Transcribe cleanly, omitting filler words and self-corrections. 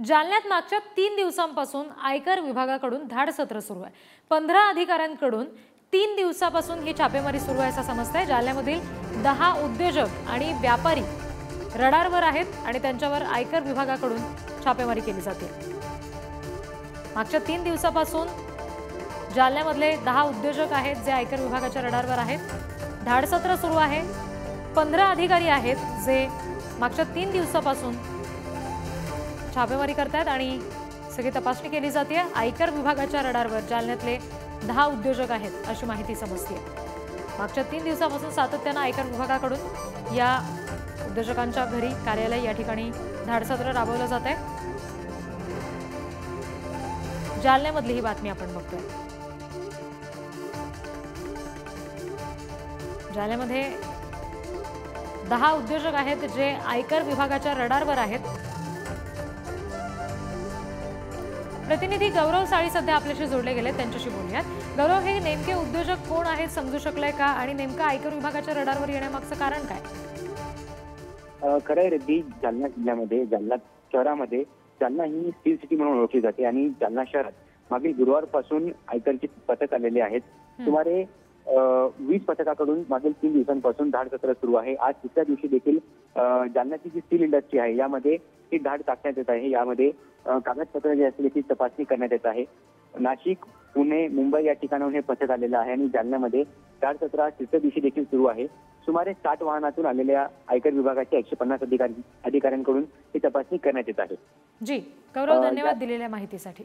जालन्यात मागच्या 3 दिवसांपासून आयकर विभागाकडून धाड सत्र सुरू आहे। 15 अधिकाऱ्यांकडून 3 दिवसापासून ही छापेमारी सुरू आहे असं समजतंय। जालन्यामधील 10 उद्योजक आणि व्यापारी रडारवर आहेत आणि त्यांच्यावर आयकर विभागाकडून छापेमारी केली जाते। मागच्या 3 दिवसापासून जालन्यामधले 10 उद्योजक आहेत जे आयकर विभागाच्या रडारवर आहेत। धाड सत्र सुरू आहे। 15 अधिकारी आहेत जे मागच्या 3 दिवसापासून छापेमारी करतात आणि सगळी तपासणी केली जाते। आयकर विभागाच्या रडारवर जालन्यातले 10 उद्योजक आहेत अशी माहिती समजते। मागच्या 3 दिवसापासून सातत्याने आयकर विभागाकडून या उद्योजकांच्या घरी कार्यालय या ठिकाणी धाडसत्र राबवलं जात आहे। जालन्यामधली ही बातमी आपण बघतोय। जालन्यामध्ये 10 उद्योजक आहेत जे आयकर विभागाच्या रडारवर आहेत। प्रतिनिधी गौरव साळी सध्या आपल्याशी जोडले गेले, त्यांच्याशी बोलूयात। गौरव, हे नेमके उद्योजक कोण आहेत समजू शकलंय का आणि नेमका आयकर विभागाच्या रडारवर येण्यामागचं कारण काय? खरंय रिद्धी, जालना जिल्ह्यामध्ये जालना शहरामध्ये जालना ही स्टील सिटी म्हणून ओळखली जाते आणि जालना शहरात मागील गुरुवारपासून आयकरची पथक आलेले आहेत। सुमारे 20 पथकाकडून मागील 3 दिवसांपासून धाड सत्र सुरू आहे। आज तिसऱ्या दिवशी देखील जालन्याची जी स्टील इंडस्ट्री आहे यामध्ये ही धाड टाकण्यात येत आहे। यामध्ये कागदपत्र जे असतील त्याची तपासणी करण्यात येत आहे। नाशिक, पुणे, मुंबई या ठिकाणाहून हे पथक आलेलं आहे आणि जालन्यामध्ये धाड सत्र तिसऱ्या दिवशी देखील सुरू आहे। सुमारे 60 वाहनातून आलेल्या आयकर विभागाच्या 150 अधिकाऱ्यांकडून ही तपासणी करण्यात येत आहे। जी गौरव, धन्यवाद दिलेल्या माहितीसाठी।